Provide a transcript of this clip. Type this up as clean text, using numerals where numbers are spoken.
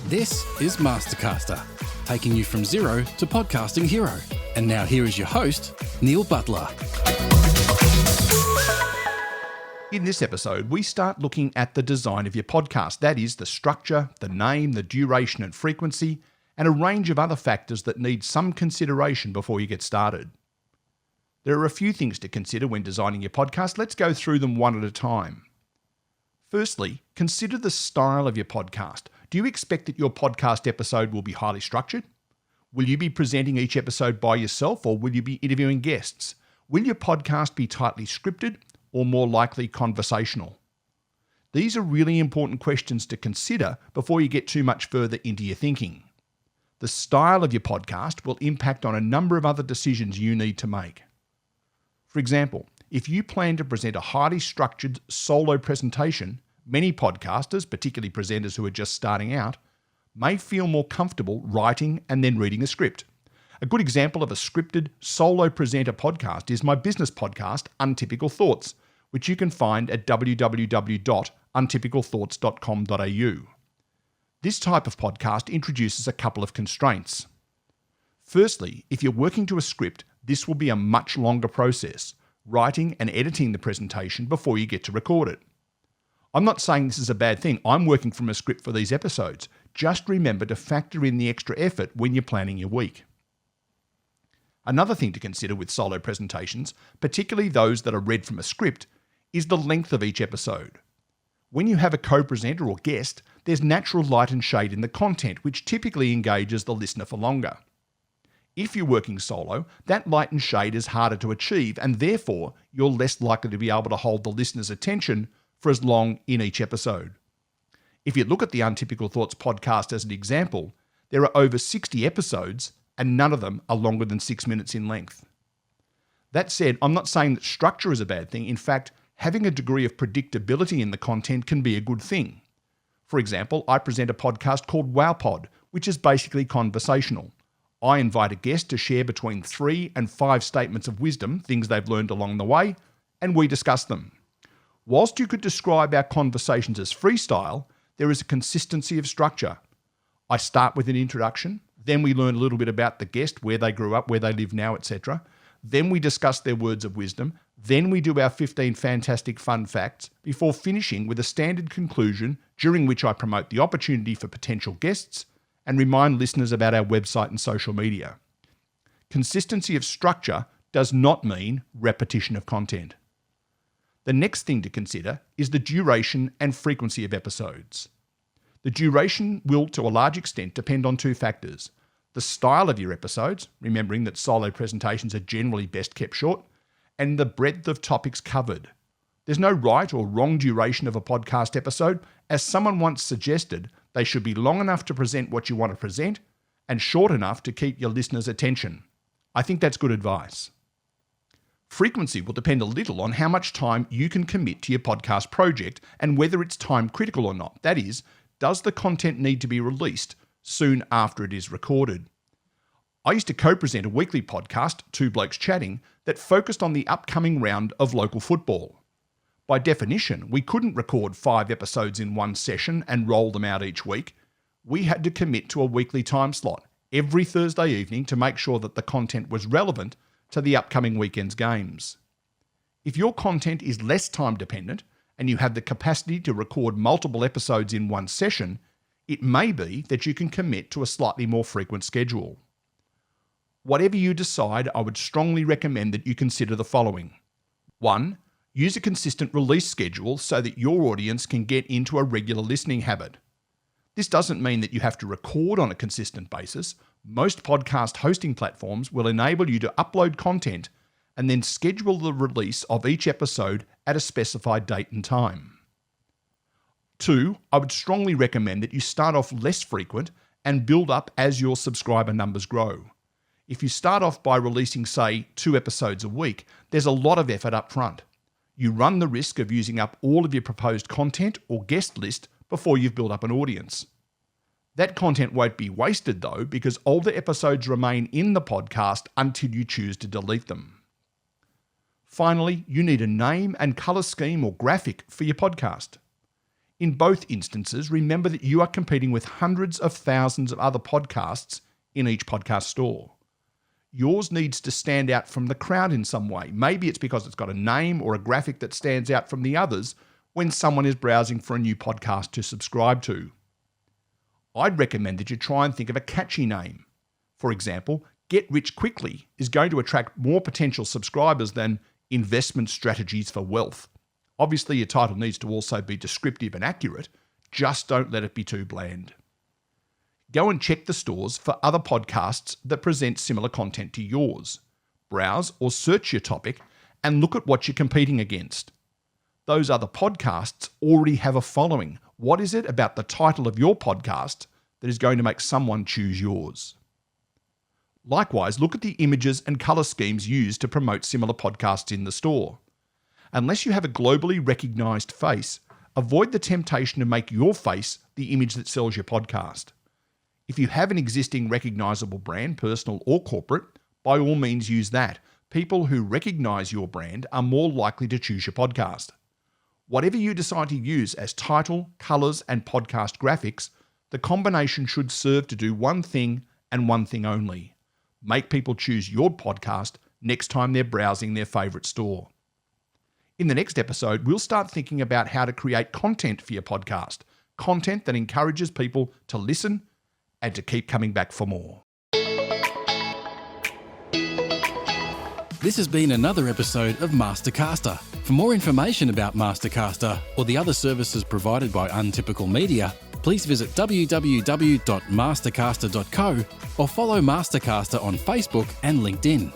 This is Mastercaster, taking you from zero to podcasting hero. And now here is your host, Neil Butler. In this episode, we start looking at the design of your podcast. That is, the structure, the name, the duration and frequency, and a range of other factors that need some consideration before you get started. There are a few things to consider when designing your podcast. Let's go through them one at a time. Firstly, consider the style of your podcast. Do you expect that your podcast episode will be highly structured? Will you be presenting each episode by yourself, or will you be interviewing guests? Will your podcast be tightly scripted or more likely conversational? These are really important questions to consider before you get too much further into your thinking. The style of your podcast will impact on a number of other decisions you need to make. For example, if you plan to present a highly structured solo presentation, many podcasters, particularly presenters who are just starting out, may feel more comfortable writing and then reading a script. A good example of a scripted solo presenter podcast is my business podcast, Untypical Thoughts, which you can find at www.untypicalthoughts.com.au. This type of podcast introduces a couple of constraints. Firstly, if you're working to a script, this will be a much longer process, writing and editing the presentation before you get to record it. I'm not saying this is a bad thing. I'm working from a script for these episodes. Just remember to factor in the extra effort when you're planning your week. Another thing to consider with solo presentations, particularly those that are read from a script, is the length of each episode. When you have a co-presenter or guest, there's natural light and shade in the content, which typically engages the listener for longer. If you're working solo, that light and shade is harder to achieve, and therefore you're less likely to be able to hold the listener's attention for as long in each episode. If you look at the Untypical Thoughts podcast as an example, there are over 60 episodes and none of them are longer than 6 minutes in length. That said, I'm not saying that structure is a bad thing. In fact, having a degree of predictability in the content can be a good thing. For example, I present a podcast called WowPod, which is basically conversational. I invite a guest to share between 3 and 5 statements of wisdom, things they've learned along the way, and we discuss them. Whilst you could describe our conversations as freestyle, there is a consistency of structure. I start with an introduction, then we learn a little bit about the guest, where they grew up, where they live now, etc. Then we discuss their words of wisdom. Then we do our 15 fantastic fun facts before finishing with a standard conclusion, during which I promote the opportunity for potential guests and remind listeners about our website and social media. Consistency of structure does not mean repetition of content. The next thing to consider is the duration and frequency of episodes. The duration will, to a large extent, depend on 2 factors. The style of your episodes, remembering that solo presentations are generally best kept short, and the breadth of topics covered. There's no right or wrong duration of a podcast episode. As someone once suggested, they should be long enough to present what you want to present and short enough to keep your listeners' attention. I think that's good advice. Frequency will depend a little on how much time you can commit to your podcast project and whether it's time critical or not. That is, does the content need to be released soon after it is recorded? I used to co-present a weekly podcast, Two Blokes Chatting, that focused on the upcoming round of local football. By definition, we couldn't record 5 episodes in one session and roll them out each week. We had to commit to a weekly time slot every Thursday evening to make sure that the content was relevant to the upcoming weekend's games. If your content is less time dependent and you have the capacity to record multiple episodes in one session, it may be that you can commit to a slightly more frequent schedule. Whatever you decide, I would strongly recommend that you consider the following. 1. Use a consistent release schedule so that your audience can get into a regular listening habit. This doesn't mean that you have to record on a consistent basis. Most podcast hosting platforms will enable you to upload content and then schedule the release of each episode at a specified date and time. 2, I would strongly recommend that you start off less frequent and build up as your subscriber numbers grow. If you start off by releasing, say, 2 episodes a week, there's a lot of effort up front. You run the risk of using up all of your proposed content or guest list before you've built up an audience. That content won't be wasted though, because older episodes remain in the podcast until you choose to delete them. Finally, you need a name and colour scheme or graphic for your podcast. In both instances, remember that you are competing with hundreds of thousands of other podcasts in each podcast store. Yours needs to stand out from the crowd in some way. Maybe it's because it's got a name or a graphic that stands out from the others when someone is browsing for a new podcast to subscribe to. I'd recommend that you try and think of a catchy name. For example, Get Rich Quickly is going to attract more potential subscribers than Investment Strategies for Wealth. Obviously, your title needs to also be descriptive and accurate. Just don't let it be too bland. Go and check the stores for other podcasts that present similar content to yours. Browse or search your topic and look at what you're competing against. Those other podcasts already have a following. What is it about the title of your podcast that is going to make someone choose yours? Likewise, look at the images and colour schemes used to promote similar podcasts in the store. Unless you have a globally recognised face, avoid the temptation to make your face the image that sells your podcast. If you have an existing recognisable brand, personal or corporate, by all means use that. People who recognise your brand are more likely to choose your podcast. Whatever you decide to use as title, colours and podcast graphics, the combination should serve to do one thing and one thing only: make people choose your podcast next time they're browsing their favourite store. In the next episode, we'll start thinking about how to create content for your podcast, content that encourages people to listen and to keep coming back for more. This has been another episode of Mastercaster. For more information about Mastercaster or the other services provided by Untypical Media, please visit www.mastercaster.co or follow Mastercaster on Facebook and LinkedIn.